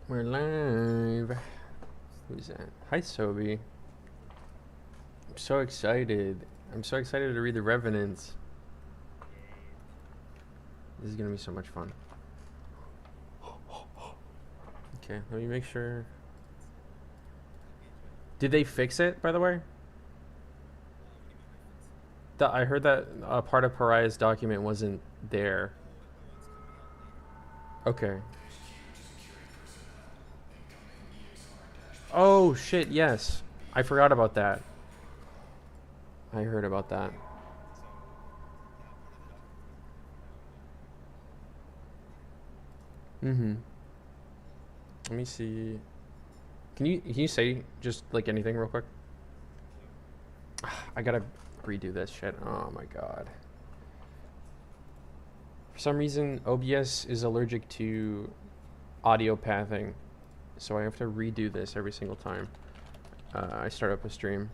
We're live. Who's that? Hi, Sobi. I'm so excited. I'm so excited to read the Revenants. This is gonna be so much fun. Okay, let me make sure. Did they fix it, by the way? I heard that part of Pariah's document wasn't there. Okay. Oh, shit, yes. I forgot about that. I heard about that. Mm-hmm. Let me see. Can you say just like anything real quick? I gotta redo this shit. Oh my god. For some reason, OBS is allergic to audio pathing, so I have to redo this every single time I start up a stream.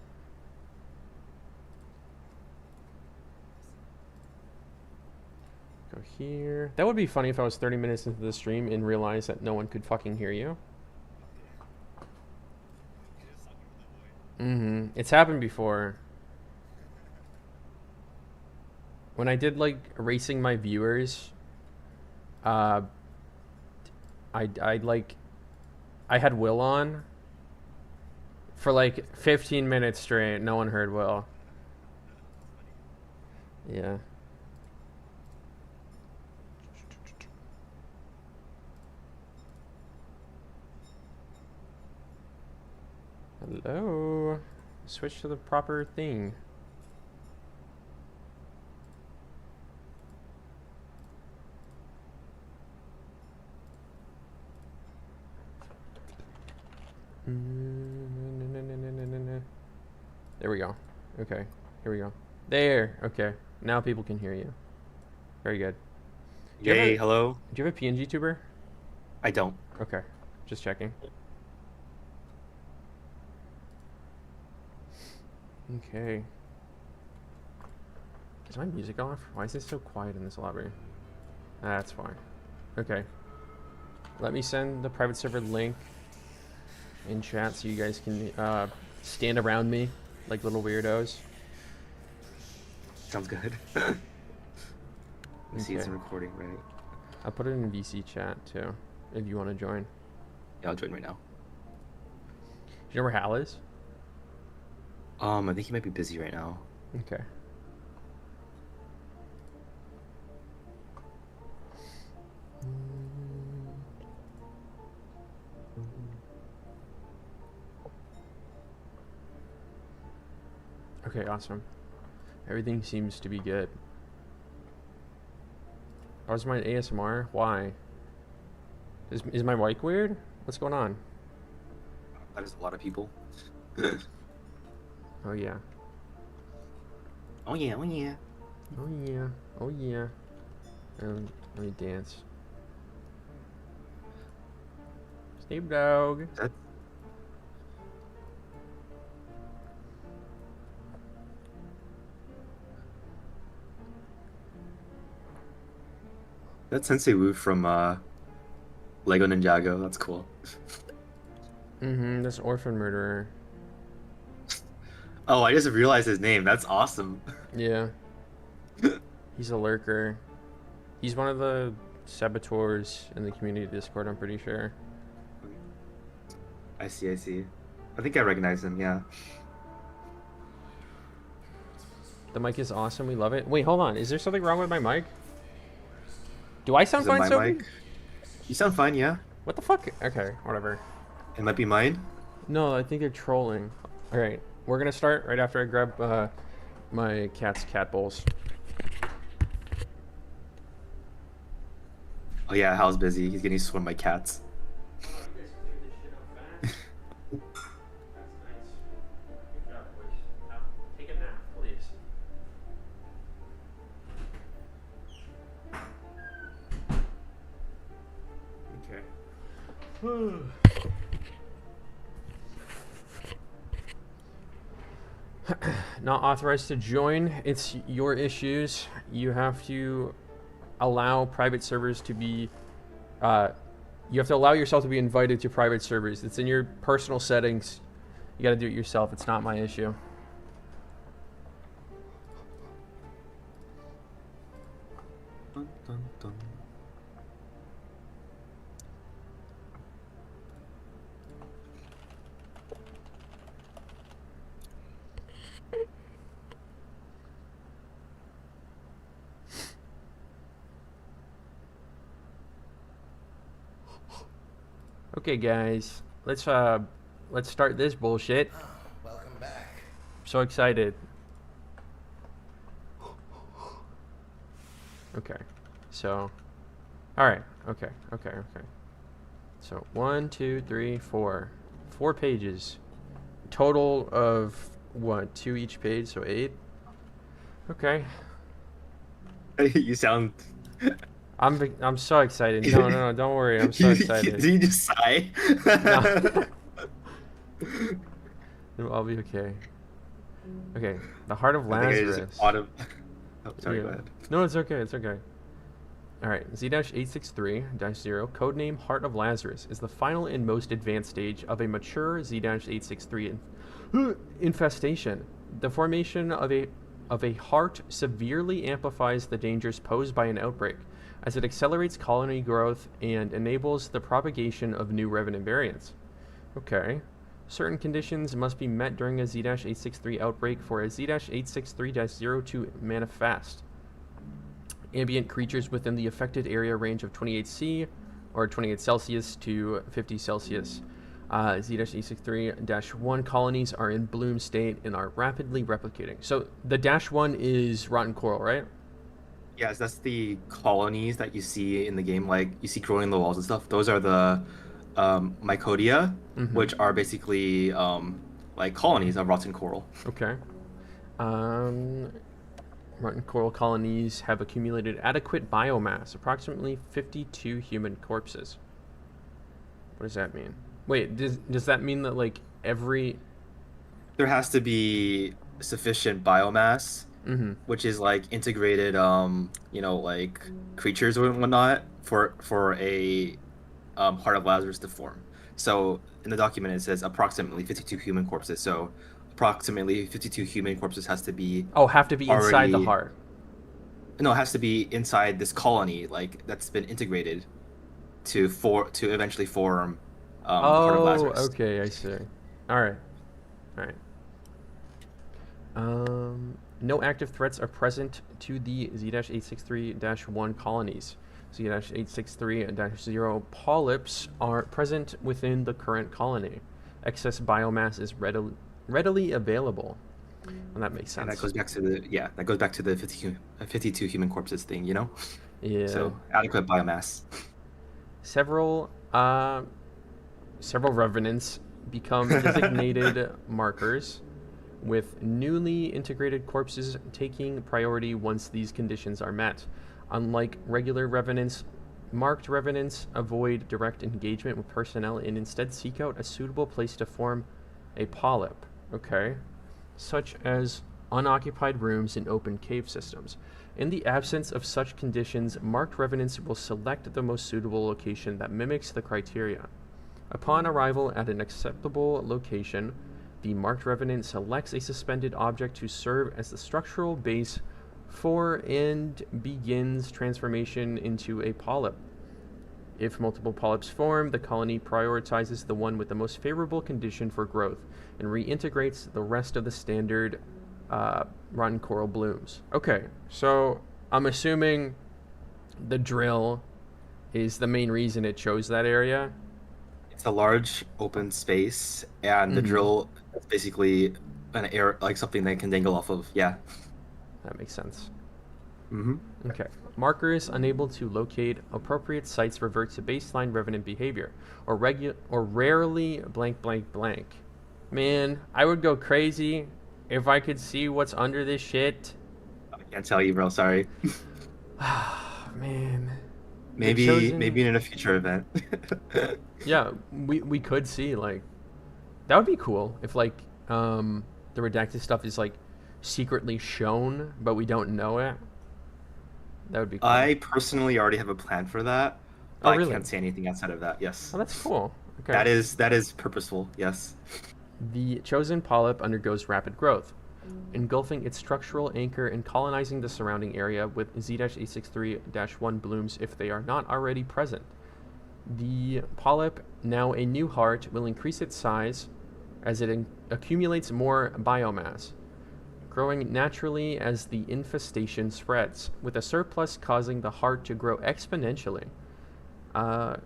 Go here. That would be funny if I was 30 minutes into the stream and realized that no one could fucking hear you. Mm-hmm. It's happened before. When I did like erasing my viewers, I had Will on for like 15 minutes straight. No one heard Will. Yeah. Hello. Switch to the proper thing. There we go. Okay. Here we go. There. Okay. Now people can hear you. Very good. Yay, hello. Do you have a PNG tuber? I don't. Okay. Just checking. Okay. Is my music off? Why is it so quiet in this lobby? That's fine. Okay. Let me send the private server link in chat so you guys can stand around me like little weirdos. Sounds good. Let me see, it's recording, right? I'll put it in VC chat too, if you want to join. Yeah, I'll join right now. Do you know where Hal is? I think he might be busy right now. Okay. Okay, awesome. Everything seems to be good. How's my ASMR? Why? Is my mic weird? What's going on? That is a lot of people. Oh yeah. Oh yeah, oh yeah. Oh yeah. Oh yeah. Let me dance. Snoop Dogg. That's Sensei Wu from Lego Ninjago. That's cool. Mm-hmm. This orphan murderer. Oh, I just realized his name. That's awesome. Yeah. He's a lurker. He's one of the saboteurs in the community Discord, I'm pretty sure. I see, I see. I think I recognize him, yeah. The mic is awesome. We love it. Wait, hold on. Is there something wrong with my mic? Do I sound fine, Sophie? You sound fine, yeah. What the fuck? Okay, whatever. It might be mine. No, I think they're trolling. All right, we're gonna start right after I grab my cat's cat bowls. Oh yeah, Hal's busy. He's getting swim by cats. Take a nap, please. Okay. Not authorized to join. It's your issues. You have to allow private servers to be You have to allow yourself to be invited to private servers. It's in your personal settings. You got to do it yourself. It's not my issue. Dun, dun, dun. Okay, guys, let's start this bullshit. Oh, welcome back. I'm so excited. Okay, so, all right. Okay. So 1, 2, 3, 4, 4 pages, total of what? 2 each page, so 8. Okay, You sound. I'm so excited. No, don't worry. I'm so excited. Did you just sigh? No. No, I'll be okay. Okay, the Heart of I think I Lazarus. just auto. Oh, sorry. Yeah. Go ahead. No, it's okay. It's okay. All right, Z-863-0, codename Heart of Lazarus, is the final and most advanced stage of a mature Z-863 infestation. The formation of a heart severely amplifies the dangers posed by an outbreak, as it accelerates colony growth and enables the propagation of new revenant variants. Okay. Certain conditions must be met during a Z-863 outbreak for a Z-863-0 to manifest. Ambient creatures within the affected area range of 28C or 28 Celsius to 50 Celsius. Z-863-1 colonies are in bloom state and are rapidly replicating. So the -1 is rotten coral, right? Yes, that's the colonies that you see in the game. Like you see growing in the walls and stuff. Those are the mycodia, which are basically like colonies of rotten coral. Okay. Rotten coral colonies have accumulated adequate biomass, approximately 52 human corpses. What does that mean? Wait, does that mean that like every... There has to be sufficient biomass, which is like integrated, like creatures and whatnot for a Heart of Lazarus to form. So in the document it says approximately 52 human corpses. So approximately 52 human corpses has to be have to be inside the heart. No, it has to be inside this colony, like that's been integrated to eventually form Heart of Lazarus. Okay, I see. All right. No active threats are present to the Z-863-1 colonies. Z-863-0 polyps are present within the current colony. Excess biomass is readily available. And that makes sense. And that goes back to the 52 human corpses thing, you know? Yeah. So adequate biomass. Several revenants become designated markers, with newly integrated corpses taking priority once these conditions are met. Unlike regular revenants, marked revenants avoid direct engagement with personnel and instead seek out a suitable place to form a polyp, such as unoccupied rooms in open cave systems. In the absence of such conditions, marked revenants will select the most suitable location that mimics the criteria. Upon arrival at an acceptable location, the marked revenant selects a suspended object to serve as the structural base for and begins transformation into a polyp. If multiple polyps form, the colony prioritizes the one with the most favorable condition for growth and reintegrates the rest of the standard rotten coral blooms. Okay, so I'm assuming the drill is the main reason it chose that area. It's a large open space, and the drill is basically an air, like something they can dangle off of. Yeah. That makes sense. Mm-hmm. Okay. Markers unable to locate appropriate sites revert to baseline revenant behavior, or rarely blank blank blank. Man, I would go crazy if I could see what's under this shit. I can't tell you, bro. Sorry. Man. Maybe in a future event. Yeah, we could see, like, that would be cool if like the redacted stuff is like secretly shown but we don't know it. That would be cool. I personally already have a plan for that. Oh, I really? can't say anything outside of that. Yes. Oh, that's cool. Okay. That is purposeful. Yes. The chosen polyp undergoes rapid growth, engulfing its structural anchor and colonizing the surrounding area with Z-863-1 blooms if they are not already present. The polyp, now a new heart, will increase its size as it accumulates more biomass, growing naturally as the infestation spreads, with a surplus causing the heart to grow exponentially.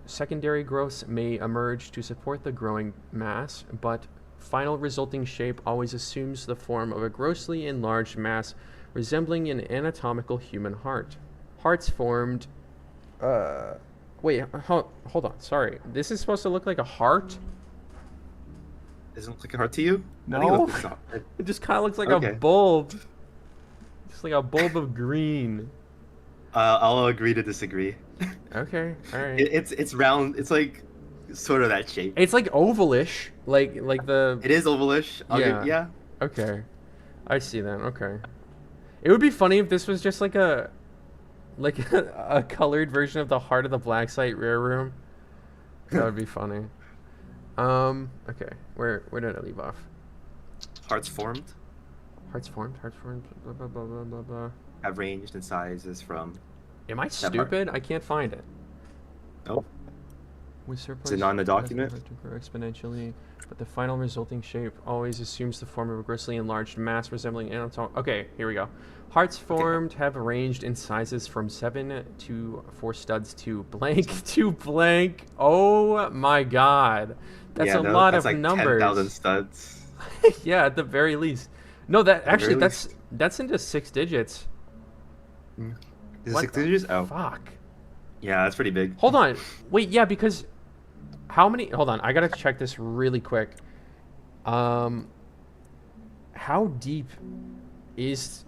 Secondary growths may emerge to support the growing mass, but final resulting shape always assumes the form of a grossly enlarged mass resembling an anatomical human heart. Hearts formed. Wait, hold on. Sorry. This is supposed to look like a heart? Doesn't look like a heart to you? I think No. looks It just kind of looks like Okay. a bulb. Just like a bulb of green. I'll agree to disagree. Okay, alright. It's round. It's like sort of that shape. It's like ovalish. Like the. It is ovalish. Yeah. Yeah. Okay. I see that. Okay. It would be funny if this was just like a a colored version of the Heart of the Black Site Rare Room. That would be funny. Okay. Where did I leave off? Hearts formed Hearts formed, blah blah blah blah blah blah. have ranged in sizes from. Am I part. stupid? I can't find it. Oh, With surplus, it not in the document? to grow exponentially, but the final resulting shape always assumes the form of a grossly enlarged mass resembling anatomical. Okay, here we go. Hearts formed have ranged in sizes from 7 to 4 studs to blank to blank. Oh my god, that's yeah, a no, lot that's of like numbers. 10,000 studs. Yeah, at the very least. No, that actually very that's into 6 digits. Is it What 6 the digits? Oh, Fuck. yeah, that's pretty big. Hold on. Wait, yeah, because how many? Hold on, I gotta check this really quick. How deep is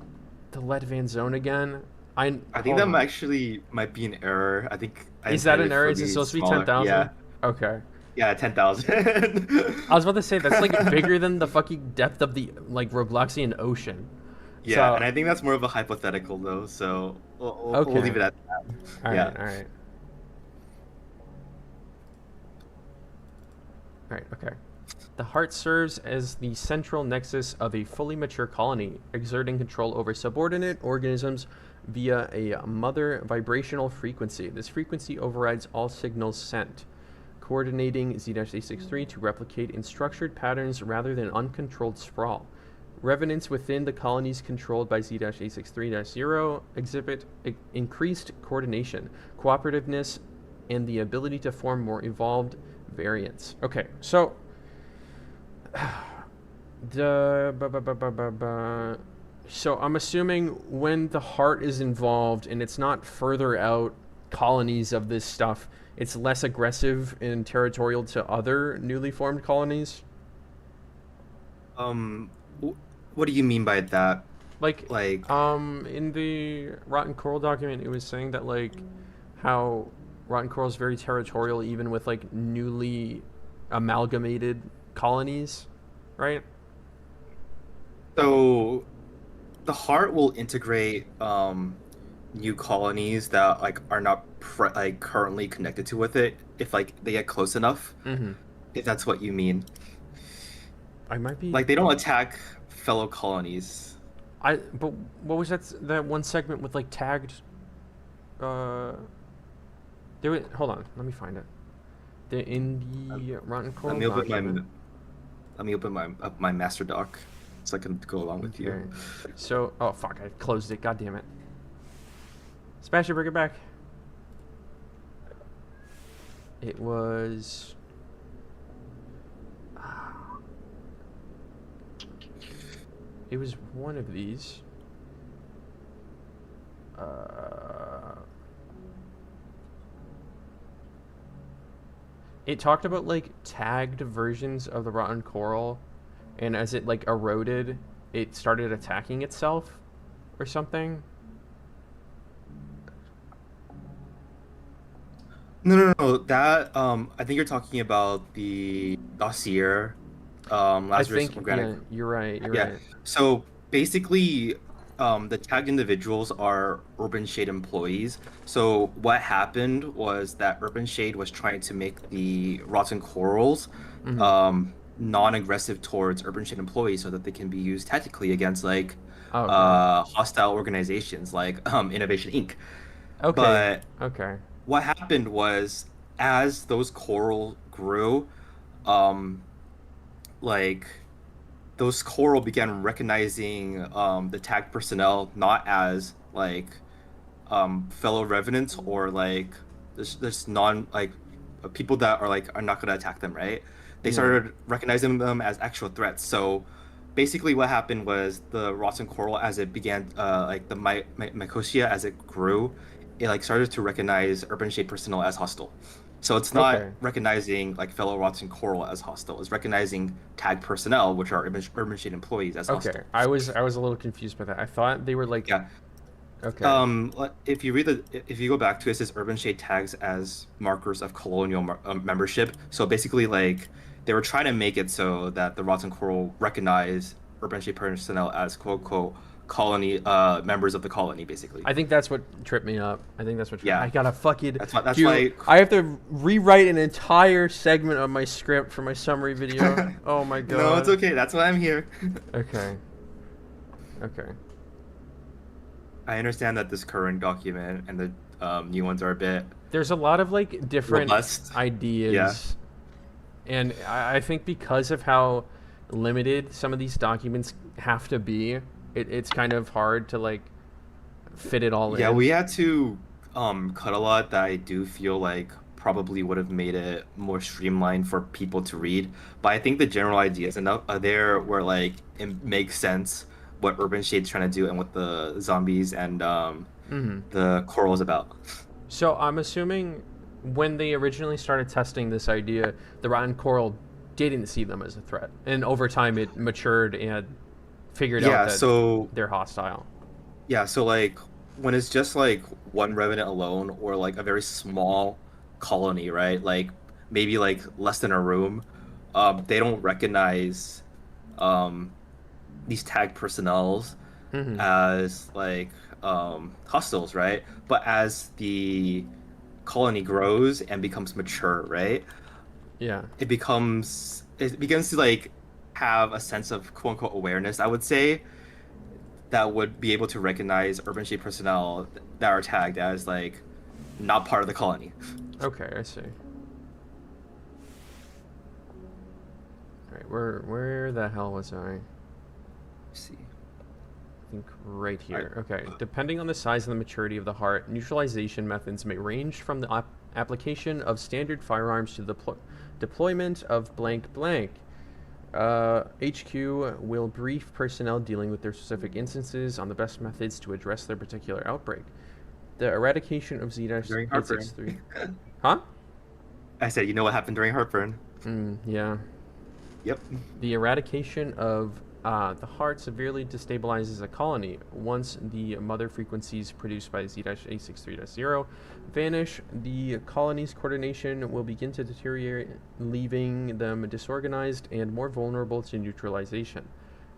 the Lead Van Zone again? I think that actually might be an error. I think Is that an error? Is it supposed to be 10,000? Yeah, Okay. yeah, 10,000. I was about to say that's like bigger than the fucking depth of the like Robloxian ocean. Yeah, So- and I think that's more of a hypothetical though, so we'll Okay. leave it at that. All Yeah. right, all right. All right, okay. The heart serves as the central nexus of a fully mature colony, exerting control over subordinate organisms via a mother vibrational frequency. This frequency overrides all signals sent, coordinating Z-863 to replicate in structured patterns rather than uncontrolled sprawl. Revenants within the colonies controlled by Z-863-0 exhibit increased coordination, cooperativeness, and the ability to form more evolved variants. Okay, so so I'm assuming when the heart is involved and it's not further out colonies of this stuff, it's less aggressive and territorial to other newly formed colonies. What do you mean by that? Like, Like, in the Rotten Coral document, it was saying that, like, how Rotten Coral is very territorial even with, like, newly amalgamated colonies, right? so the heart will integrate new colonies that like are not like currently connected to with it if like they get close enough. Mm-hmm. If that's what you mean. I might be... Like they don't attack fellow colonies. But what was that one segment with, like, tagged... Hold on, let me find it. In the Rotten Coral document... Let me open my master doc so I can go along with you. Okay. So, oh fuck, I closed it. God damn it. Smasher, bring it back. It was. It was one of these. It talked about like tagged versions of the rotten coral, and as it like eroded, it started attacking itself, or something. No. That I think you're talking about the dossier. I Lazarus think organic. yeah, you're right. You're Yeah. right. So basically, the tagged individuals are Urban Shade employees. So what happened was that Urban Shade was trying to make the rotten corals non-aggressive towards Urban Shade employees so that they can be used tactically against like Okay. hostile organizations like Innovation Inc. Okay. But Okay. what happened was as those coral grew, um, like those coral began recognizing the tag personnel not as like fellow revenants or like this non like people that are not gonna attack them, right? They Yeah. started recognizing them as actual threats. So basically what happened was the rotten coral as it began like the mycosia as it grew, it like started to recognize urban shade personnel as hostile. So it's not Okay. recognizing like fellow rotten coral as hostile. It's recognizing tag personnel, which are urban shade employees, as Okay. hostile. I was a little confused by that. I thought they were like. Yeah. Okay. If you read if you go back to it, it says urban shade tags as markers of colonial membership. So basically, like they were trying to make it so that the rotten coral recognize urban shade personnel as quote unquote colony members of the colony, basically. I think that's what tripped me up. I think that's what I Yeah, gotta fucking that's do. why. I have to rewrite an entire segment of my script for my summary video. Oh my No, it's god. okay. That's why I'm here. Okay. Okay. I understand that this current document and the new ones are a bit There's a lot of like different robust. Yeah. ideas, and I think because of how limited some of these documents have to be, it's kind of hard to like fit it all Yeah, in. we had to cut a lot that I do feel like probably would have made it more streamlined for people to read. But I think the general ideas enough are there where like it makes sense what Urban Shade's trying to do and what the zombies and Hmm. the coral is about. So I'm assuming when they originally started testing this idea, the rotten coral didn't see them as a threat, and over time it matured and figured out Yeah, that so they're hostile. like when it's just like one revenant alone or like a very small colony, right? Like maybe like less than a room, they don't recognize um these tag personnels Hmm. as like hostiles, right? But as the colony grows and becomes mature, right? Yeah. It begins to like have a sense of quote unquote awareness, I would say, that would be able to recognize urban shade personnel that are tagged as like not part of the colony. Okay, I see. All right, where the hell was I? Let's see. I think right All right. here. Okay, depending on the size and the maturity of the heart, neutralization methods may range from the application of standard firearms to the deployment of blank blank. HQ will brief personnel dealing with their specific instances on the best methods to address their particular outbreak. The eradication of During heartburn. Z-863. Huh? I said, you know what happened during heartburn? Yeah. Yep. The eradication of the heart severely destabilizes a colony. Once the mother frequencies produced by Z-863-0 vanish, the colony's coordination will begin to deteriorate, leaving them disorganized and more vulnerable to neutralization.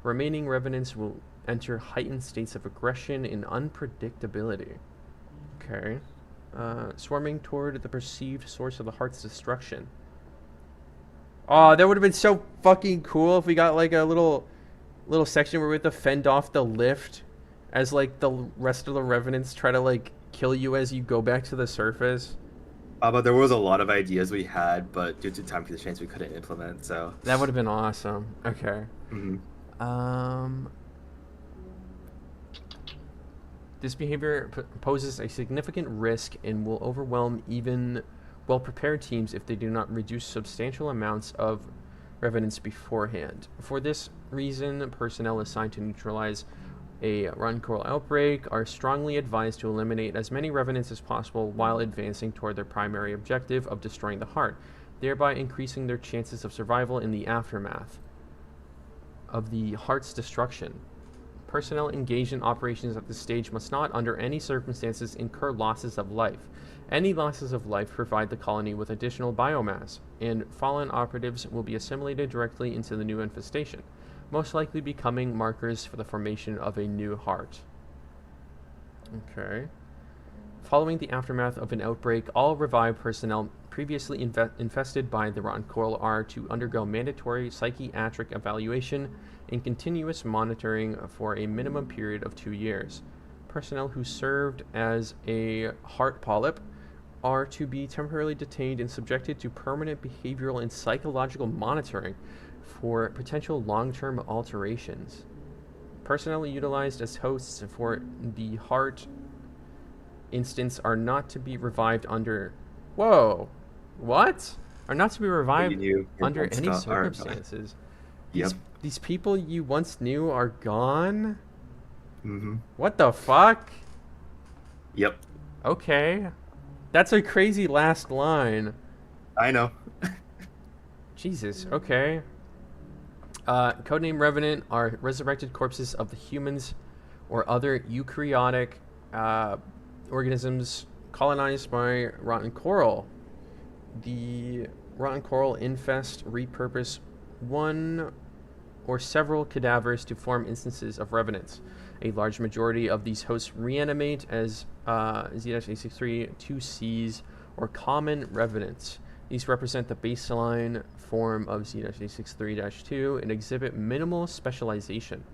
Remaining revenants will enter heightened states of aggression and unpredictability. Okay. Swarming toward the perceived source of the heart's destruction. Oh, that would have been so fucking cool if we got like a little section where we have to fend off the lift as like the rest of the revenants try to like kill you as you go back to the surface. But there was a lot of ideas we had, but due to time constraints, we couldn't implement. So, That would have been awesome. Okay. mhm. Um this behavior poses a significant risk and will overwhelm even well-prepared teams if they do not reduce substantial amounts of revenants beforehand. For this reason, personnel assigned to neutralize a run coral outbreak are strongly advised to eliminate as many revenants as possible while advancing toward their primary objective of destroying the heart, thereby increasing their chances of survival in the aftermath of the heart's destruction. Personnel engaged in operations at this stage must not, under any circumstances, incur losses of life. Any losses of life provide the colony with additional biomass, and fallen operatives will be assimilated directly into the new infestation, most likely becoming markers for the formation of a new heart. Okay. Following the aftermath of an outbreak, all revived personnel previously infested by the rotten coral are to undergo mandatory psychiatric evaluation and continuous monitoring for a minimum period of 2 years. Personnel who served as a heart polyp are to be temporarily detained and subjected to permanent behavioral and psychological monitoring for potential long-term alterations. Personnel utilized as hosts for the heart instance are not to be revived under... Whoa! What? Are not to be revived under any circumstances. Yep. These people you once knew are gone? Mm-hmm. What the fuck? Yep. Okay. That's a crazy last line. I know. Jesus, okay. Codename Revenant are resurrected corpses of the humans or other eukaryotic organisms colonized by rotten coral. The rotten coral infest repurpose one or several cadavers to form instances of revenants. A large majority of these hosts reanimate as Z-863 2Cs or common revenants. These represent the baseline form of Z-863-2 and exhibit minimal specialization.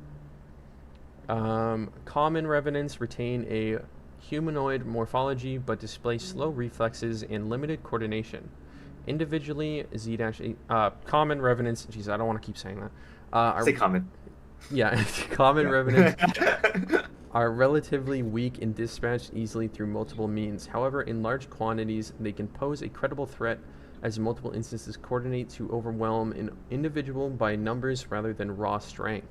Common revenants retain a humanoid morphology but display slow reflexes and limited coordination. Individually, common revenants... Jeez, I don't want to keep saying that. Say common. Yeah, common revenants are relatively weak and dispatched easily through multiple means. However, in large quantities, they can pose a credible threat as multiple instances coordinate to overwhelm an individual by numbers rather than raw strength.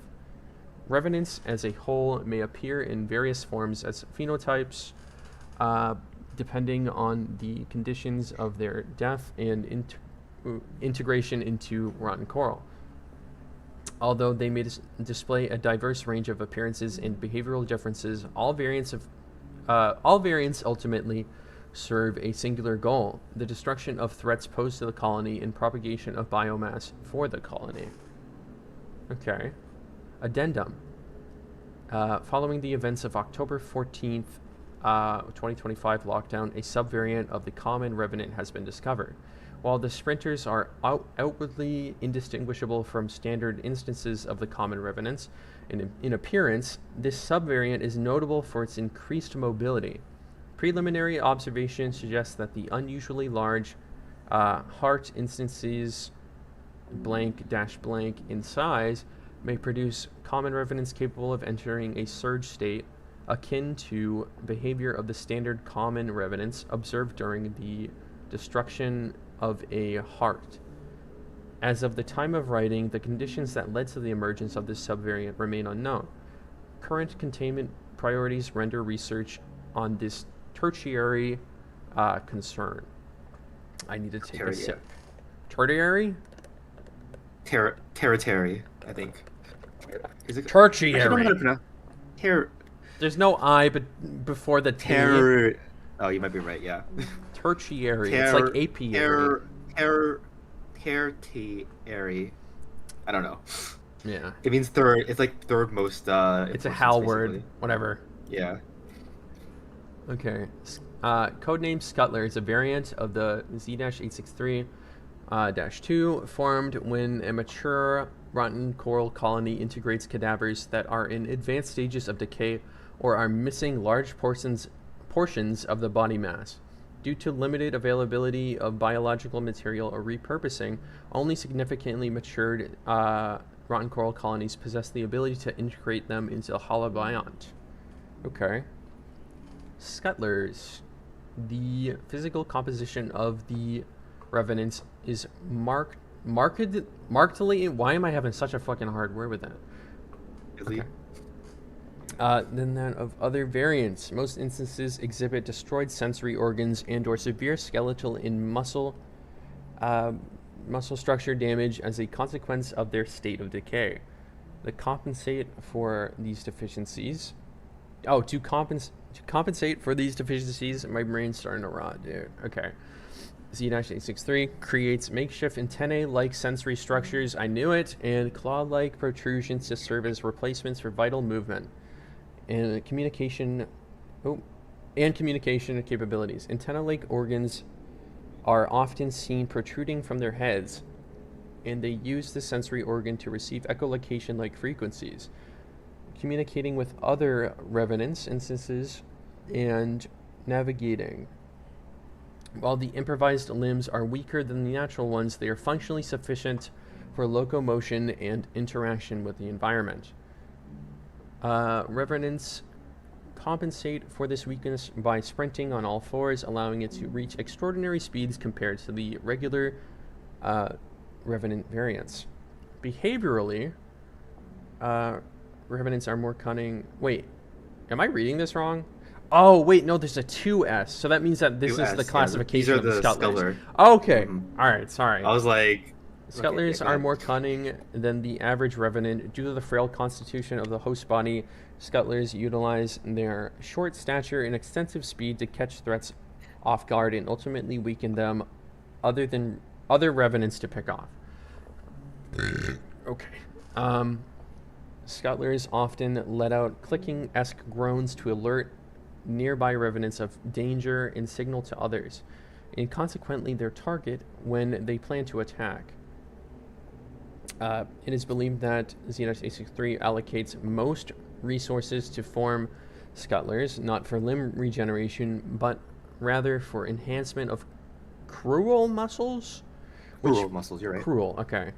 Revenants as a whole may appear in various forms as phenotypes, depending on the conditions of their death and integration into rotten coral. Although they may display a diverse range of appearances and behavioral differences, all variants ultimately serve a singular goal: the destruction of threats posed to the colony and propagation of biomass for the colony. Okay. Addendum. Following the events of October 14th, 2025 lockdown, a subvariant of the common revenant has been discovered. While the sprinters are outwardly indistinguishable from standard instances of the common revenants, in appearance, this subvariant is notable for its increased mobility. Preliminary observation suggests that the unusually large heart instances blank dash blank in size may produce common revenants capable of entering a surge state akin to behavior of the standard common revenants observed during the destruction of a heart. As of the time of writing, the conditions that led to the emergence of this subvariant remain unknown. Current containment priorities render research on this tertiary concern. I need to take a sip. Tertiary? Territory, I think. Is it tertiary? I don't know how to pronounce. There's no I but before the T. Oh, you might be right. Yeah. Tertiary. It's like apiary. Tertiary. I don't know. Yeah. It means third. It's like third most. It's a HAL word. Whatever. Yeah. Okay. Codename Scuttler is a variant of the Z-863-2 formed when a mature rotten coral colony integrates cadavers that are in advanced stages of decay or are missing large portions of the body mass. Due to limited availability of biological material or repurposing, only significantly matured rotten coral colonies possess the ability to integrate them into a holobiont. Okay. Scuttlers. The physical composition of the revenants is markedly... Why am I having such a fucking hard word with that? Okay. Than that of other variants. Most instances exhibit destroyed sensory organs and or severe skeletal and muscle structure damage as a consequence of their state of decay. To compensate for these deficiencies... to compensate for these deficiencies, my brain's starting to rot, dude. Okay. Z-863 creates makeshift antennae-like sensory structures, I knew it, and claw-like protrusions to serve as replacements for vital movement and communication Oh, and communication capabilities. Antenna-like organs are often seen protruding from their heads, and they use the sensory organ to receive echolocation-like frequencies, communicating with other revenants instances, and navigating. While the improvised limbs are weaker than the natural ones, they are functionally sufficient for locomotion and interaction with the environment. Revenants compensate for this weakness by sprinting on all fours, allowing it to reach extraordinary speeds compared to the regular revenant variants. Behaviorally, revenants are more cunning. Wait, am I reading this wrong? Oh, wait, no, there's a 2S, so that means that this is the classification of the Scuttlers. Okay, alright, sorry. I was like... Scuttlers are more cunning than the average revenant. Due to the frail constitution of the host body, Scuttlers utilize their short stature and extensive speed to catch threats off guard and ultimately weaken them other revenants to pick off. Okay. Scuttlers often let out clicking-esque groans to alert nearby revenants of danger and signal to others, and consequently their target when they plan to attack. It is believed that Xenos A63 allocates most resources to form Scuttlers, not for limb regeneration, but rather for enhancement of cruel muscles? Cruel muscles, you're right. Cruel, okay.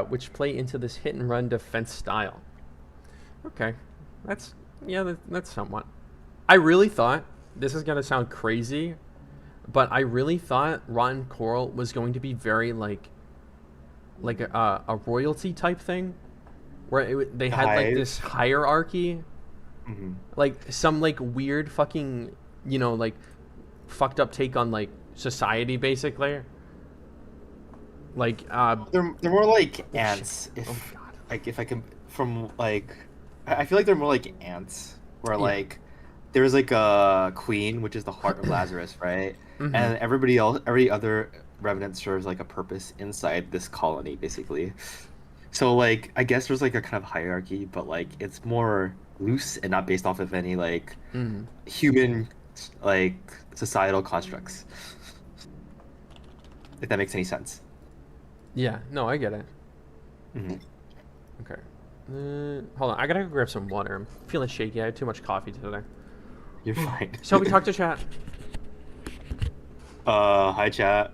Which play into this hit-and-run defense style. Okay. That's somewhat. I really thought, this is going to sound crazy, but I really thought Rotten Coral was going to be very, like a royalty type thing, where they had like this hierarchy, like some like weird fucking, like fucked up take on like society basically. Like they're more like ants. If I can, from like, I feel like they're more like ants, where like there's like a queen, which is the heart of Lazarus, right? And every other revenant serves like a purpose inside this colony, basically. So like, I guess there's like a kind of hierarchy, but like it's more loose and not based off of any like human like societal constructs. If that makes any sense. Yeah, no, I get it. Okay. Hold on, I gotta go grab some water. I'm feeling shaky. I had too much coffee today. You're fine. So we talked to chat. Hi chat.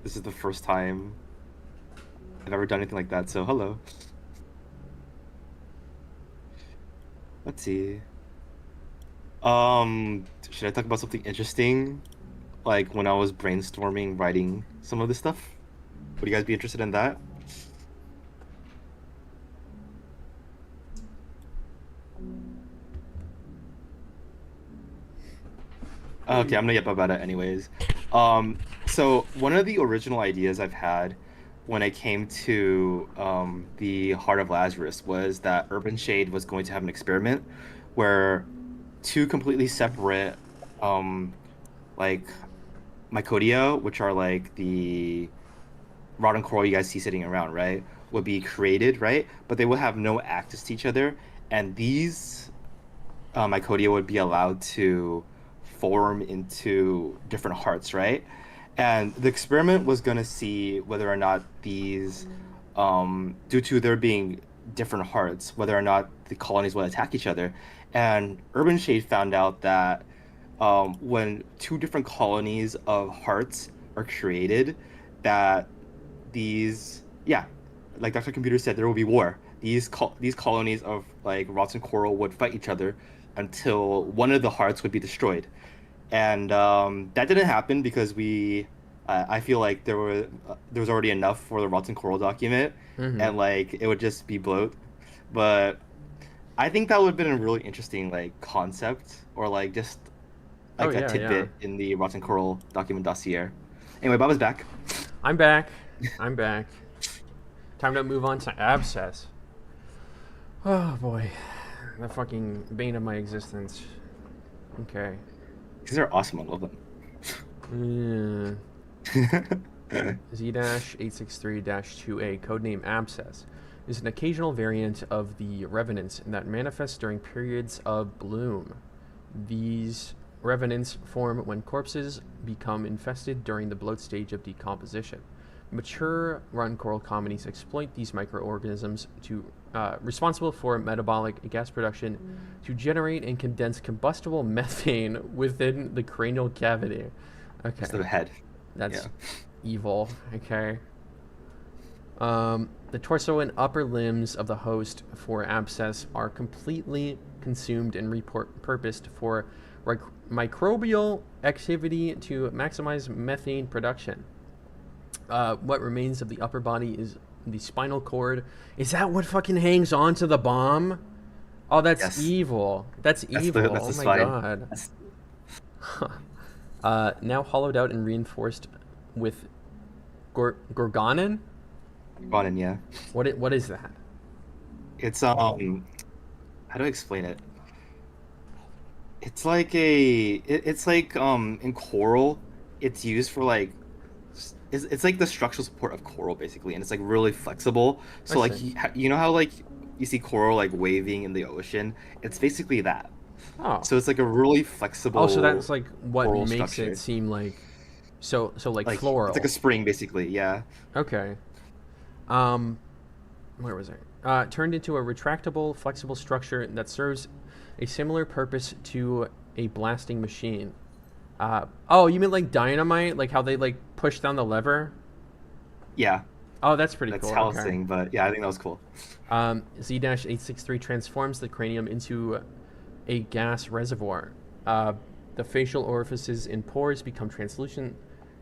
This is the first time I've ever done anything like that, so hello. Let's see. Should I talk about something interesting? Like when I was brainstorming writing some of this stuff? Would you guys be interested in that? Okay, I'm gonna yap about it anyways. So one of the original ideas I've had when it came to the Heart of Lazarus was that Urban Shade was going to have an experiment where two completely separate like mycodia, which are like the rotten coral you guys see sitting around, right, would be created, right? But they would have no access to each other, and these mycodia would be allowed to form into different hearts, right? And the experiment was going to see whether or not these, due to there being different hearts, whether or not the colonies would attack each other. And Urban Shade found out that when two different colonies of hearts are created, that these, like Dr. Computer said, there will be war. These colonies of like rotten coral would fight each other until one of the hearts would be destroyed. And that didn't happen because I feel like there was already enough for the rotten coral document, and like it would just be bloat. But I think that would have been a really interesting like concept, or like just like a tidbit in the rotten coral document dossier. Anyway, Baba's back. I'm back. Time to move on to Abscess. Oh boy, the fucking bane of my existence. Okay. These are awesome. I love them. Z-863-2A, codename Abscess, is an occasional variant of the revenants that manifests during periods of bloom. These revenants form when corpses become infested during the bloat stage of decomposition. Mature run coral colonies exploit these microorganisms to responsible for metabolic gas production to generate and condense combustible methane within the cranial cavity. Okay. It's the head. That's evil. Okay. The torso and upper limbs of the host for Abscess are completely consumed and repurposed for microbial activity to maximize methane production. What remains of the upper body is the spinal cord. Is that what fucking hangs on to the bomb? Oh, that's evil. That's evil. That's oh the my spine. god. Now hollowed out and reinforced with gorgonin? Gorgonin, yeah. What is that? It's how do I explain it? It's like in coral, it's used for like it's like the structural support of coral basically, and it's like really flexible. So like you know how like you see coral like waving in the ocean? It's basically that. Oh. So it's like a really flexible. Oh, so that's like what makes structure. it seem like so like floral. It's like a spring basically, yeah. Okay. Where was I? Turned into a retractable, flexible structure that serves a similar purpose to a blasting machine. Oh, you mean like dynamite? Like how they like push down the lever? Yeah. Oh, that's pretty cool. That's housing, but yeah, I think that was cool. Z-863 transforms the cranium into a gas reservoir. The facial orifices and pores become translucent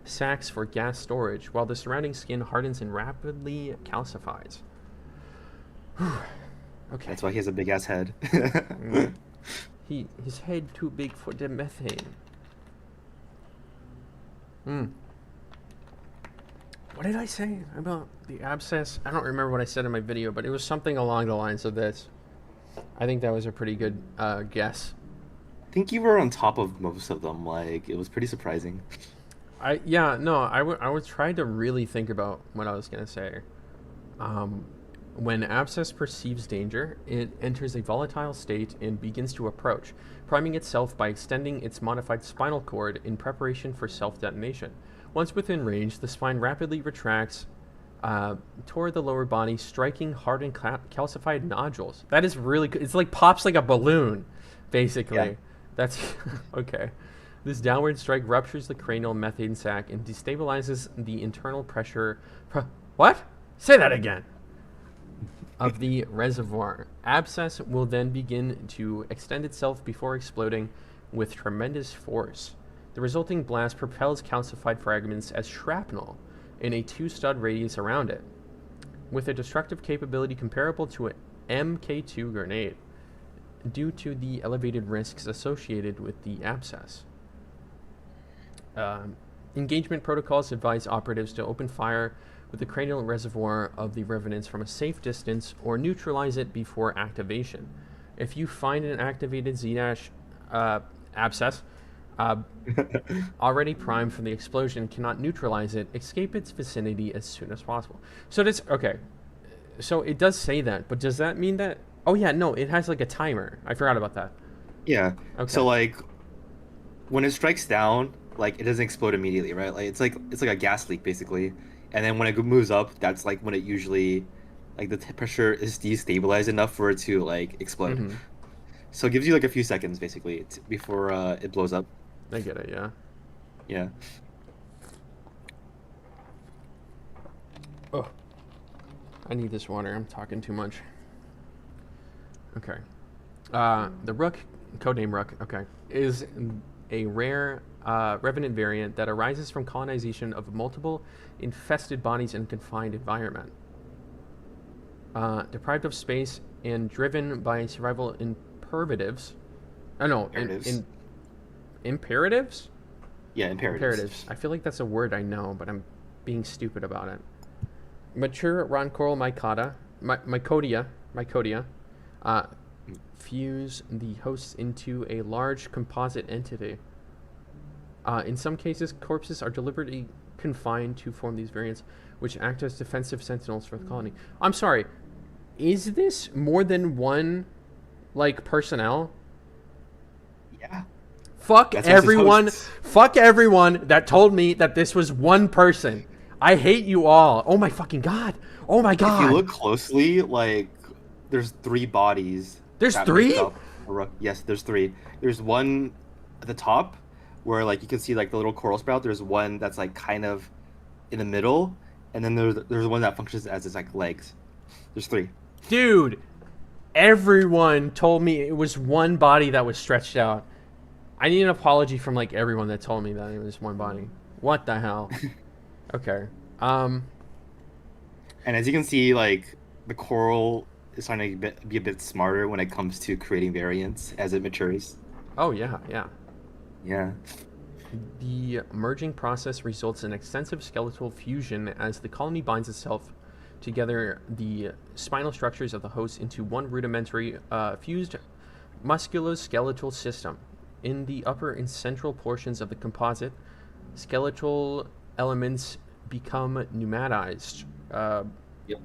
sacs for gas storage, while the surrounding skin hardens and rapidly calcifies. Okay. That's why he has a big ass head. His head too big for the methane. What did I say about the abscess? I don't remember what I said in my video, but it was something along the lines of this. I think that was a pretty good guess. I think you were on top of most of them. Like, it was pretty surprising. I would try to really think about what I was gonna say. When Abscess perceives danger, it enters a volatile state and begins to approach, priming itself by extending its modified spinal cord in preparation for self-detonation. Once within range, the spine rapidly retracts toward the lower body, striking hardened calcified nodules. That is really good. It's like pops like a balloon, basically. Yeah. That's okay. This downward strike ruptures the cranial methane sac and destabilizes the internal pressure. What? Say that again. Of the reservoir. Abscess will then begin to extend itself before exploding with tremendous force. The resulting blast propels calcified fragments as shrapnel in a 2-stud radius around it, with a destructive capability comparable to an MK2 grenade, due to the elevated risks associated with the abscess. Engagement protocols advise operatives to open fire with the cranial reservoir of the revenants from a safe distance or neutralize it before activation. If you find an activated abscess already primed from the explosion, cannot neutralize it, escape its vicinity as soon as possible. So this, okay. So it does say that, but does that mean that, oh yeah, no, it has like a timer. I forgot about that. Yeah. Okay. So like when it strikes down, like it doesn't explode immediately, right? Like it's like a gas leak basically. And then when it moves up, that's like when it usually, like the pressure is destabilized enough for it to like explode. Mm-hmm. So it gives you like a few seconds basically before it blows up. I get it, yeah. Yeah. Oh, I need this water. I'm talking too much. Okay. The Rook, codename Rook, okay, is a rare revenant variant that arises from colonization of multiple infested bodies in a confined environment. Deprived of space and driven by survival imperatives. Imperatives? Yeah, imperatives. I feel like that's a word I know, but I'm being stupid about it. Mature roncoral mycodia fuse the hosts into a large composite entity. In some cases, corpses are deliberately confined to form these variants, which act as defensive sentinels for the colony. I'm sorry, is this more than one, like, personnel? Yeah. Fuck That's what's his everyone. hosts. Fuck everyone that told me that this was one person. I hate you all. Oh my fucking god. Oh my god. If you look closely, like there's 3 bodies There's that make 3? up a Rook. Yes, there's 3. There's one at the top where like you can see like the little coral sprout. There's one that's like kind of in the middle, and then there's one that functions as its like legs. There's 3. Dude, everyone told me it was one body that was stretched out. I need an apology from like everyone that told me that it was one body. What the hell? Okay. And as you can see, like the coral is starting to be a bit smarter when it comes to creating variants as it matures. Oh yeah, yeah. Yeah. The merging process results in extensive skeletal fusion as the colony binds itself together the spinal structures of the host into one rudimentary fused musculoskeletal system. In the upper and central portions of the composite, skeletal elements become pneumatized,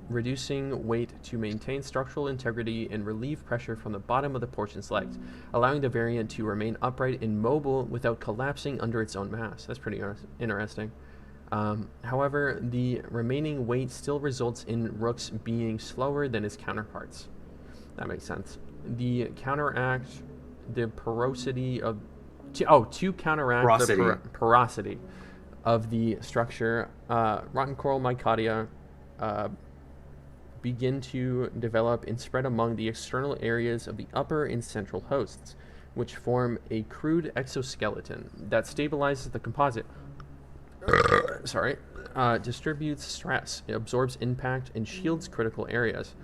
reducing weight to maintain structural integrity and relieve pressure from the bottom of the portion's legs, allowing the variant to remain upright and mobile without collapsing under its own mass. That's pretty interesting. However, the remaining weight still results in Rooks being slower than its counterparts. That makes sense. To counteract the porosity of the porosity of the structure, rotten coral mycotia begin to develop and spread among the external areas of the upper and central hosts, which form a crude exoskeleton that stabilizes the composite. Distributes stress, it absorbs impact, and shields critical areas.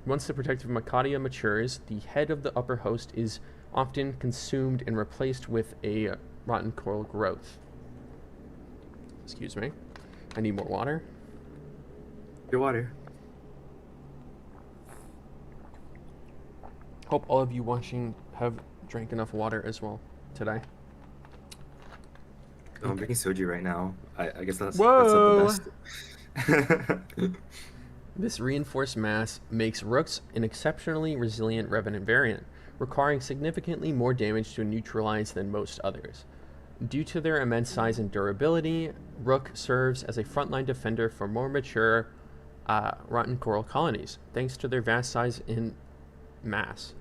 Once the protective mycotia matures, the head of the upper host is often consumed and replaced with a rotten coral growth. Excuse me. I need more water. Your water. Hope all of you watching have drank enough water as well today. Oh, I'm drinking soju right now. I guess that's Whoa! not the best. This reinforced mass makes Rooks an exceptionally resilient revenant variant, requiring significantly more damage to neutralize than most others. Due to their immense size and durability, Rook serves as a frontline defender for more mature rotten coral colonies, thanks to their vast size and mass.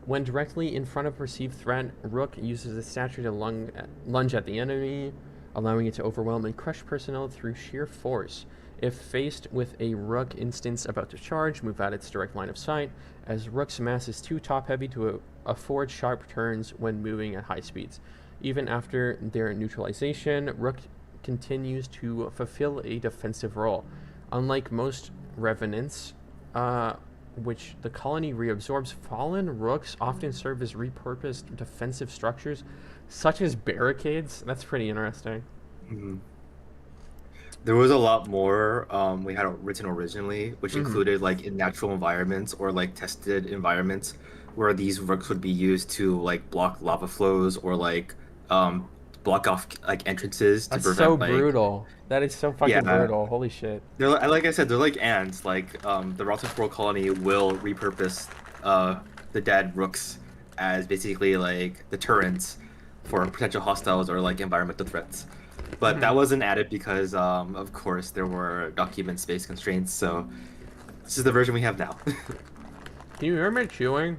When directly in front of perceived threat, Rook uses its stature to lunge at the enemy, allowing it to overwhelm and crush personnel through sheer force. If faced with a Rook instance about to charge, move out its direct line of sight, as Rook's mass is too top-heavy to afford sharp turns when moving at high speeds. Even after their neutralization, Rook continues to fulfill a defensive role. Unlike most revenants, which the colony reabsorbs, fallen Rooks often serve as repurposed defensive structures, such as barricades. That's pretty interesting. Mm-hmm. There was a lot more we had written originally, which included like in natural environments or like tested environments where these Rooks would be used to like block lava flows or like block off like entrances to That's prevent so like brutal. That is so fucking brutal. Holy shit. They're like I said, they're like ants. Like the rotten coral colony will repurpose the dead Rooks as basically like deterrents for potential hostiles or like environmental threats. But that wasn't added because of course there were document space constraints. So this is the version we have now. Can you hear me chewing?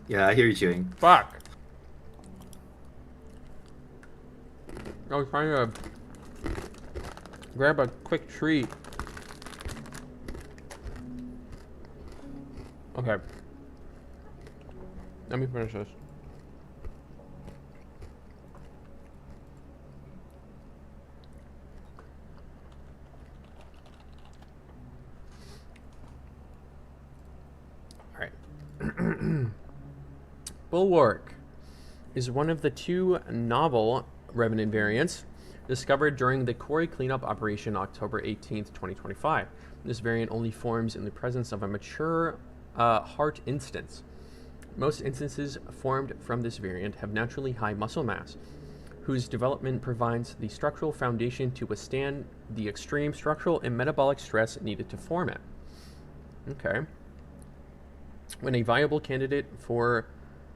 Yeah, I hear you chewing. Fuck. I was trying to grab a quick treat. Okay. Let me finish this. Alright. Bulwark is one of the 2 novel revenant variants discovered during the quarry cleanup operation October 18th, 2025. This variant only forms in the presence of a mature heart instance. Most instances formed from this variant have naturally high muscle mass, whose development provides the structural foundation to withstand the extreme structural and metabolic stress needed to form it. Okay. When a viable candidate for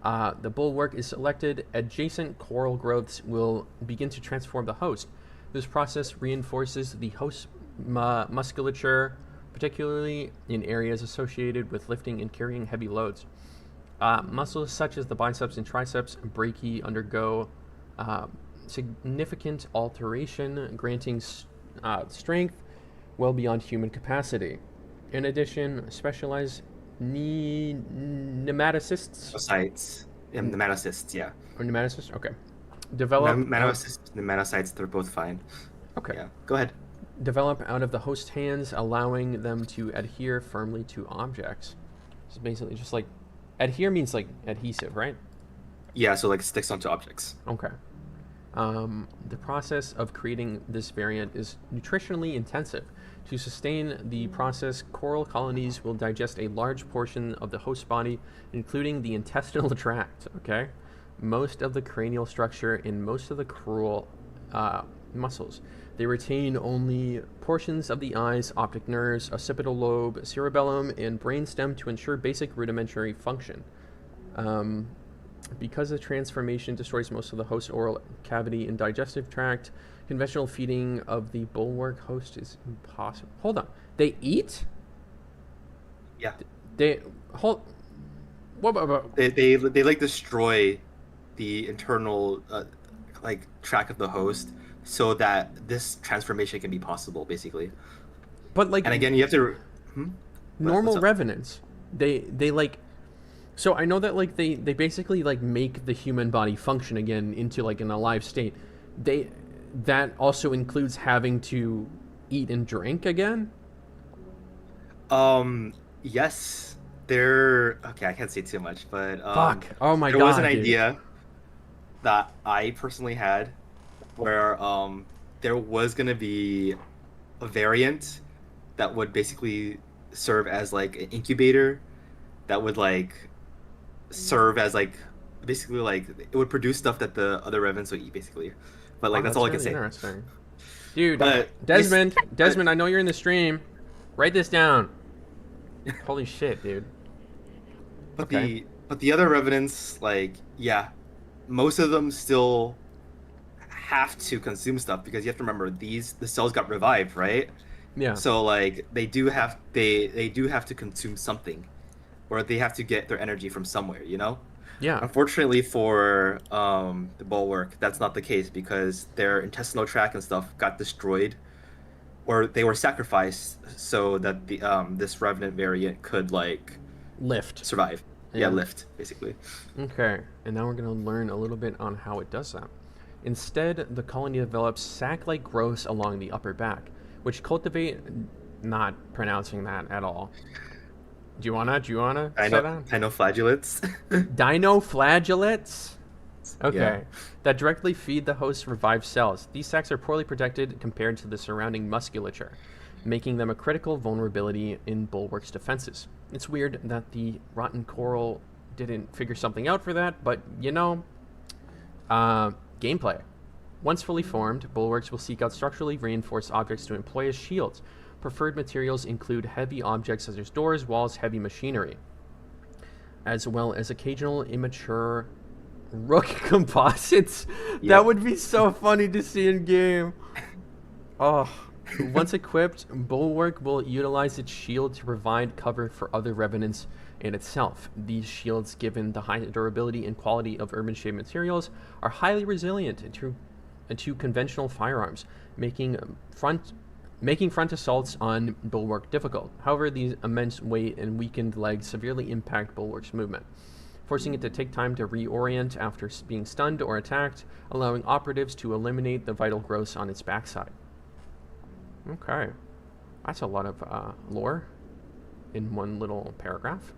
The bulwark is selected, adjacent coral growths will begin to transform the host. This process reinforces the host musculature, particularly in areas associated with lifting and carrying heavy loads. Muscles such as the biceps and triceps brachii undergo significant alteration, granting strength well beyond human capacity. In addition, specialized nematocysts. Nematocysts, yeah. Or nematocysts? Okay. Develop. Nematocytes, they're both fine. Okay. Yeah, go ahead. Develop out of the host hands, allowing them to adhere firmly to objects. So basically, just like adhere means like adhesive, right? Yeah, so like sticks onto objects. Okay. The process of creating this variant is nutritionally intensive. To sustain the process, coral colonies will digest a large portion of the host body, including the intestinal tract, okay? Most of the cranial structure and most of the crural muscles. They retain only portions of the eyes, optic nerves, occipital lobe, cerebellum, and brainstem to ensure basic rudimentary function. Because the transformation destroys most of the host oral cavity and digestive tract, conventional feeding of the bulwark host is impossible. Hold on. They eat? Yeah. They hold. What about? They like destroy the internal like tract of the host so that this transformation can be possible, basically. But like, and again, you have to normal revenants. They like. So I know that like they basically like make the human body function again into like an alive state. That also includes having to eat and drink again? Yes. Okay, I can't say too much, but fuck. Oh my god. There was an idea that I personally had where there was gonna be a variant that would basically serve as like an incubator that would like serve as like basically like it would produce stuff that the other revenants would eat, basically. But like that's all really I can say. Interesting. Dude, Desmond, I know you're in the stream. Write this down. Holy shit, dude. But the other revenants, like, yeah, most of them still have to consume stuff because you have to remember the cells got revived, right? Yeah. So like they do have to consume something, or they have to get their energy from somewhere, you know? Yeah. Unfortunately for the bulwark, that's not the case because their intestinal tract and stuff got destroyed, or they were sacrificed so that the this revenant variant could like survive. Yeah, lift basically. Okay, and now we're gonna learn a little bit on how it does that. Instead, the colony develops sac-like growths along the upper back, which cultivate. Not pronouncing that at all. Do you wanna? Dinoflagellates. Dinoflagellates? Okay. Yeah. That directly feed the host's revived cells. These sacs are poorly protected compared to the surrounding musculature, making them a critical vulnerability in Bulwark's defenses. It's weird that the rotten coral didn't figure something out for that, but you know, gameplay. Once fully formed, bulwarks will seek out structurally reinforced objects to employ as shields. Preferred materials include heavy objects such as doors, walls, heavy machinery, as well as occasional immature Rook composites. Yep. That would be so funny to see in game. Oh, once equipped, Bulwark will utilize its shield to provide cover for other revenants and itself. These shields, given the high durability and quality of urban-shaped materials, are highly resilient to conventional firearms, making front assaults on Bulwark difficult. However, these immense weight and weakened legs severely impact Bulwark's movement, forcing it to take time to reorient after being stunned or attacked, allowing operatives to eliminate the vital growths on its backside. Okay. That's a lot of lore in one little paragraph.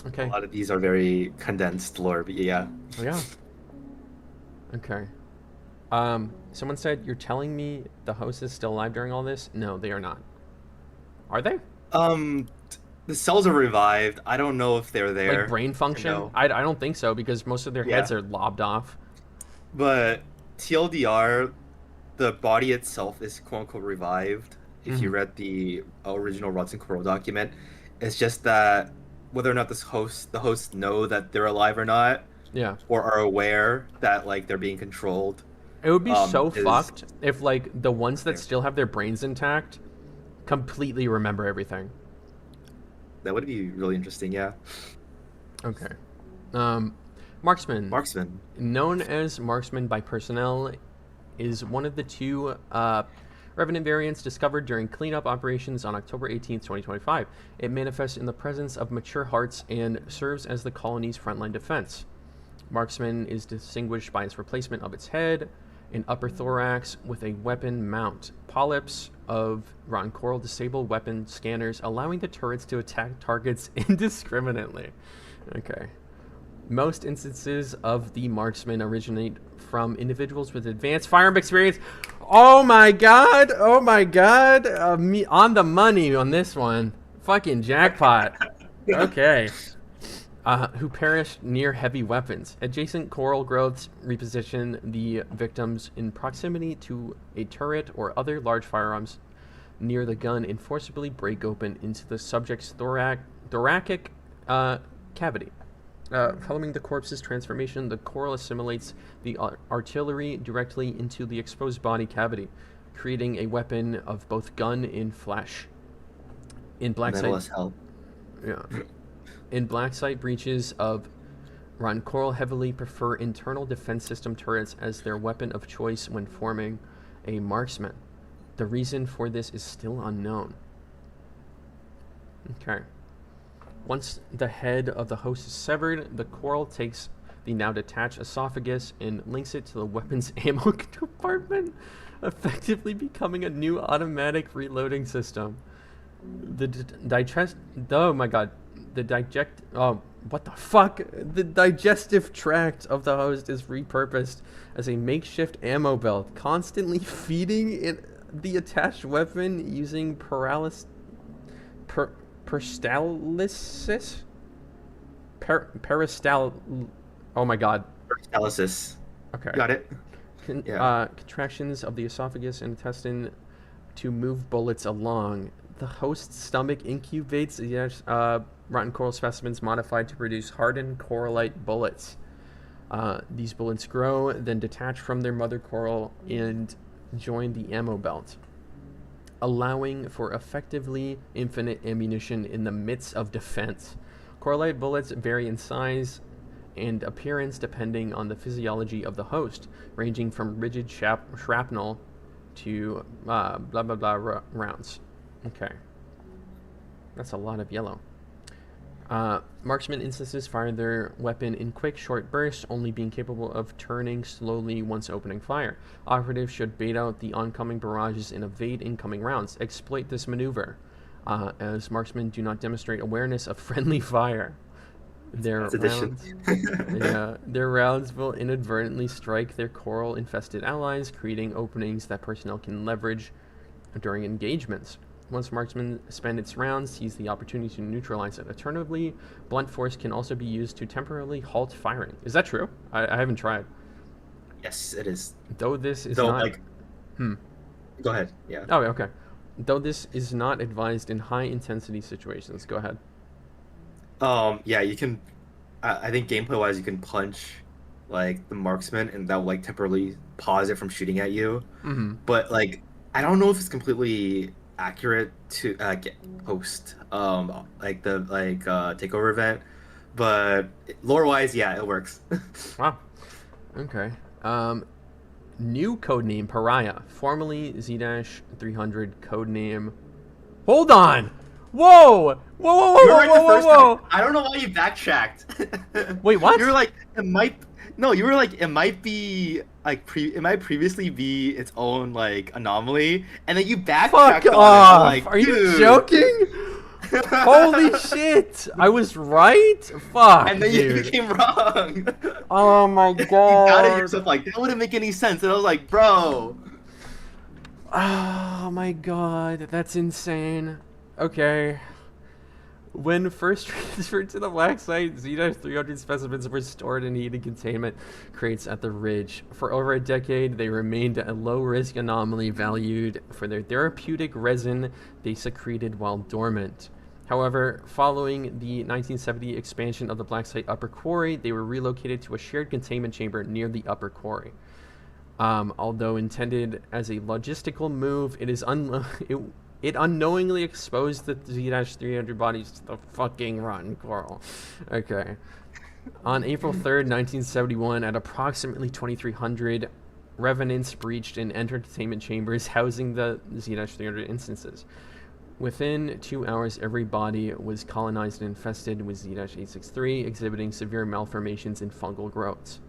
Okay. A lot of these are very condensed lore, but yeah. Oh, yeah. Okay. Someone said, you're telling me the host is still alive during all this? No, they are not. Are they? The cells are revived. I don't know if they're there. Like brain function? No. I don't think so, because most of their heads are lobbed off. But TLDR, the body itself is quote-unquote revived. If you read the original Rotten Coral document, it's just that whether or not the hosts know that they're alive or not, Yeah. or are aware that like they're being controlled. It would be so Is fucked if like the ones that yeah, still have their brains intact completely remember everything. that would be really interesting. Yeah, Okay. Marksman. Marksman. Known as Marksman by personnel, is one of the two revenant variants discovered during cleanup operations on October 18th, 2025. It manifests in the presence of mature hearts and serves as the colony's frontline defense. Marksman is distinguished by its replacement of its head, an upper thorax with a weapon mount. Polyps of rotten coral disable weapon scanners, allowing the turrets to attack targets indiscriminately. Okay. Most instances of the marksman originate from individuals with advanced firearm experience. Oh my god! Oh my god! Me on the money on this one. Fucking jackpot. Okay. Who perished near heavy weapons. Adjacent coral growths reposition the victims in proximity to a turret or other large firearms near the gun and forcibly break open into the subject's thoracic cavity. Following the corpse's transformation, the coral assimilates the artillery directly into the exposed body cavity, creating a weapon of both gun and flesh. In black site, yeah. In black site breaches of rotten coral heavily prefer internal defense system turrets as their weapon of choice when forming a marksman. The reason for this is still unknown. Okay. Once the head of the host is severed, the coral takes the now detached esophagus and links it to the weapon's ammo compartment, effectively becoming a new automatic reloading system. The digestive tract of the host is repurposed as a makeshift ammo belt, constantly feeding it the attached weapon using peristalsis. Oh my god. Peristalsis. Okay. Got it. Contractions of the esophagus and intestine to move bullets along. The host's stomach incubates rotten coral specimens modified to produce hardened corallite bullets. These bullets grow, then detach from their mother coral and join the ammo belt, allowing for effectively infinite ammunition in the midst of defense. Corallite bullets vary in size and appearance depending on the physiology of the host, ranging from rigid shrapnel to rounds. Okay. That's a lot of yellow. Marksman instances fire their weapon in quick, short bursts, only being capable of turning slowly once opening fire. Operatives should bait out the oncoming barrages and evade incoming rounds. Exploit this maneuver, as marksmen do not demonstrate awareness of friendly fire. Their rounds will inadvertently strike their coral-infested allies, creating openings that personnel can leverage during engagements. Once marksman spend its rounds, seize the opportunity to neutralize it. Alternatively, blunt force can also be used to temporarily halt firing. Is that true? I haven't tried. Yes, it is. Though this is not... Go ahead, yeah. Oh, okay. Though this is not advised in high-intensity situations. Go ahead. Yeah, you can... I think gameplay-wise, you can punch, like, the marksman, and that will, like, temporarily pause it from shooting at you. Mm-hmm. But, like, I don't know if it's completely accurate to post like the takeover event, but lore wise, yeah, it works. Wow. Okay. New codename Pariah, formerly Z-300 codename. Hold on. Whoa! Whoa! I don't know why you backtracked. Wait, what? You were like, it might. No, you were like, it might be like it might previously be its own like anomaly, and then you backtracked. Fuck off! Like, are you joking? Holy shit! I was right. Fuck. And then you became wrong. Oh my god! You doubted yourself, like that wouldn't make any sense, and I was like, bro. Oh my god, that's insane. Okay. When first transferred to the black site, Z-300 specimens were stored in heated containment crates at the ridge. For over a decade, they remained a low-risk anomaly valued for their therapeutic resin they secreted while dormant. However, following the 1970 expansion of the Black Site Upper Quarry, they were relocated to a shared containment chamber near the Upper Quarry. Although intended as a logistical move, it unknowingly exposed the Z-300 bodies to the fucking rotten coral. Okay. On April 3rd, 1971, at approximately 2300, revenants breached and entered containment chambers housing the Z-300 instances. Within 2 hours, every body was colonized and infested with Z-863, exhibiting severe malformations and fungal growths.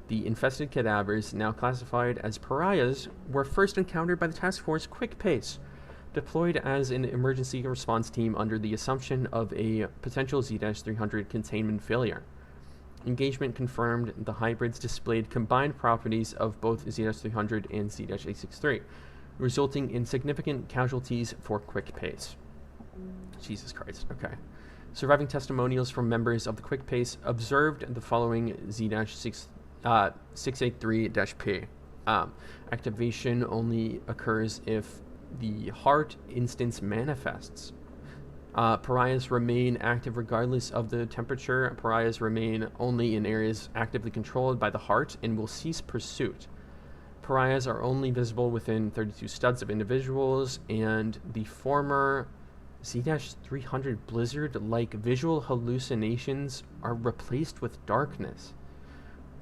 The infested cadavers, now classified as pariahs, were first encountered by the task force Quick Pace, deployed as an emergency response team under the assumption of a potential Z-300 containment failure. Engagement confirmed the hybrids displayed combined properties of both Z-300 and Z-863, resulting in significant casualties for Quick Pace. Jesus Christ, okay. Surviving testimonials from members of the Quick Pace observed the following Z-683-P. Activation only occurs if the heart instance manifests. Pariahs remain active regardless of the temperature. Pariahs remain only in areas actively controlled by the heart and will cease pursuit. Pariahs are only visible within 32 studs of individuals, and the former Z-300 blizzard-like visual hallucinations are replaced with darkness.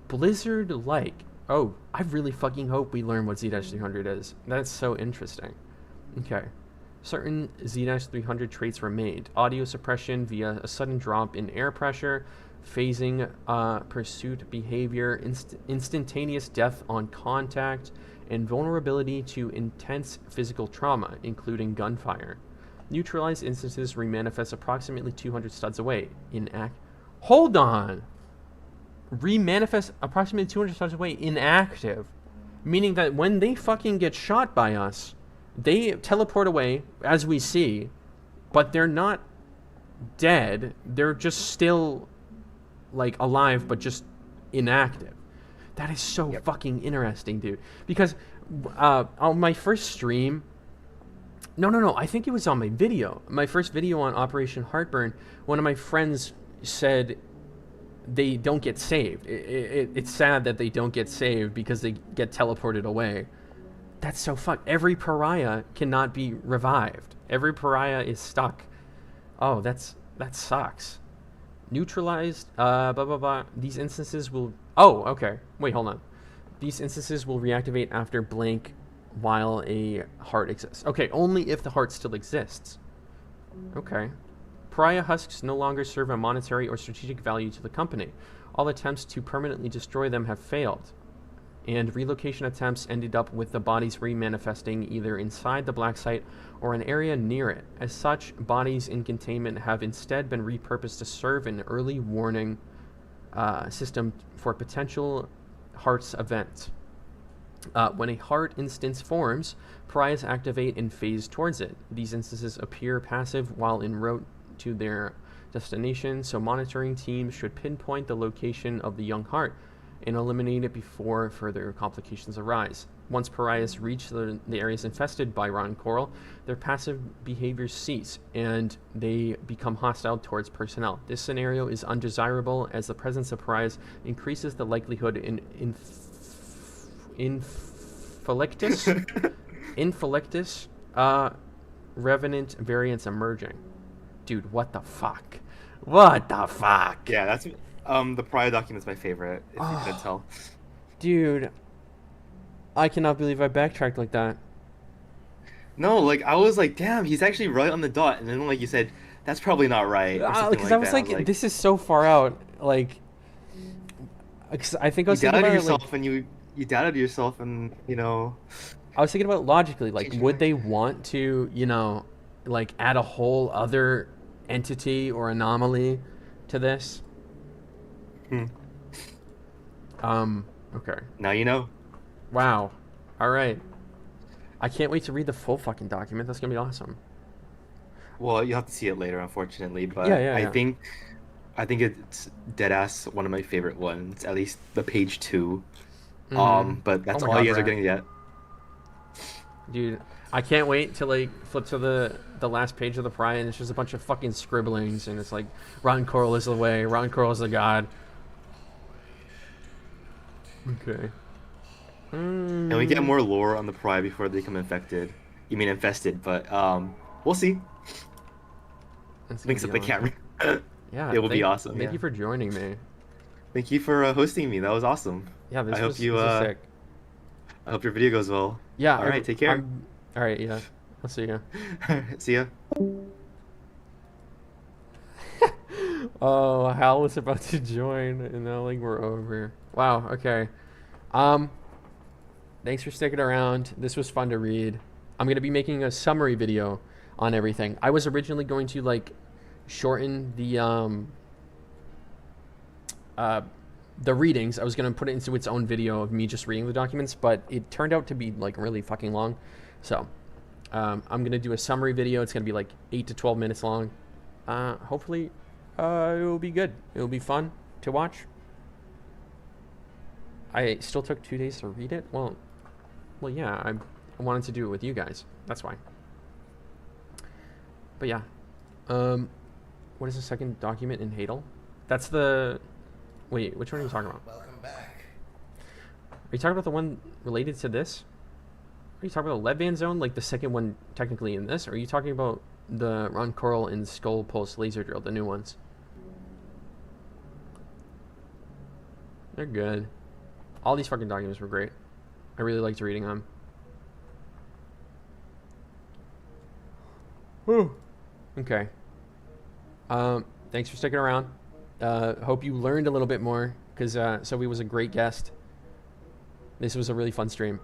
Blizzard-like. Oh, I really fucking hope we learn what Z-300 is. That's so interesting. Okay. Certain Z-300 traits remained. Audio suppression via a sudden drop in air pressure, phasing pursuit behavior, instantaneous death on contact, and vulnerability to intense physical trauma, including gunfire. Neutralized instances remanifest approximately 200 studs away. Hold on! Remanifest approximately 200 studs away inactive. Meaning that when they fucking get shot by us, they teleport away, as we see, but they're not dead. They're just still, like, alive, but just inactive. That is so fucking interesting, dude. Because on my first stream... No, I think it was on my video. My first video on Operation Heartburn, one of my friends said they don't get saved. It's sad that they don't get saved because they get teleported away. That's so fucked. Every pariah cannot be revived. Every pariah is stuck. Oh, that sucks. Neutralized, blah, blah, blah. These instances will... Oh, okay. Wait, hold on. These instances will reactivate after blank while a heart exists. Okay, only if the heart still exists. Okay. Pariah husks no longer serve a monetary or strategic value to the company. All attempts to permanently destroy them have failed, and relocation attempts ended up with the bodies remanifesting either inside the black site or an area near it. As such, bodies in containment have instead been repurposed to serve an early warning system for potential hearts events. When a heart instance forms, pariahs activate and phase towards it. These instances appear passive while en route to their destination, so monitoring teams should pinpoint the location of the young heart and eliminate it before further complications arise. Once pariahs reach the areas infested by rotten coral, their passive behaviors cease, and they become hostile towards personnel. This scenario is undesirable as the presence of pariahs increases the likelihood infelictus revenant variants emerging. Dude, what the fuck? What the fuck? Yeah, that's... the Pariah document's my favorite, if you couldn't tell. Dude, I cannot believe I backtracked like that. No, like, I was like, damn, he's actually right on the dot. And then, like, you said, that's probably not right. Because I was like, this is so far out. Like, cause I think I was thinking about yourself, like, and you doubted yourself, and, you know... I was thinking about logically, like, would they want to, you know, like, add a whole other entity or anomaly to this? Okay. Now you know. Wow. All right. I can't wait to read the full fucking document. That's gonna be awesome. Well, you'll have to see it later, unfortunately. But yeah. I think it's deadass one of my favorite ones. At least the page 2. But that's all you guys are getting yet. Dude, I can't wait to like flip to the last page of the Pariah and it's just a bunch of fucking scribblings and it's like rotten coral is the way, rotten coral is the god. Okay. And we get more lore on the Pariah before they become infected. You mean infested, but we'll see. Links up the camera. Yeah, it will be awesome. Thank you for joining me. Thank you for hosting me. That was awesome. Yeah, this I was hope you sick. I hope your video goes well. Yeah. All right, take care. All right, yeah. I'll see you. See ya. Oh, Hal was about to join, and now like we're over. Wow. Okay. Thanks for sticking around. This was fun to read. I'm gonna be making a summary video on everything. I was originally going to like shorten the readings. I was gonna put it into its own video of me just reading the documents, but it turned out to be like really fucking long. So I'm gonna do a summary video. It's gonna be like 8 to 12 minutes long. Hopefully it will be good. It will be fun to watch. I still took 2 days to read it. Well, yeah, I wanted to do it with you guys. That's why. But yeah. What is the second document in Hadel? That's the... Wait, which one are you talking about? Welcome back. Are you talking about the one related to this? Are you talking about the lead van zone, like the second one technically in this? Or are you talking about the Ron Coral and Skull Pulse laser drill, the new ones? They're good. All these fucking documents were great. I really liked reading them. Whew. Okay. Thanks for sticking around. Hope you learned a little bit more, because Sophie was a great guest. This was a really fun stream.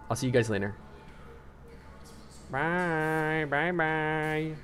I'll see you guys later. Bye. Bye.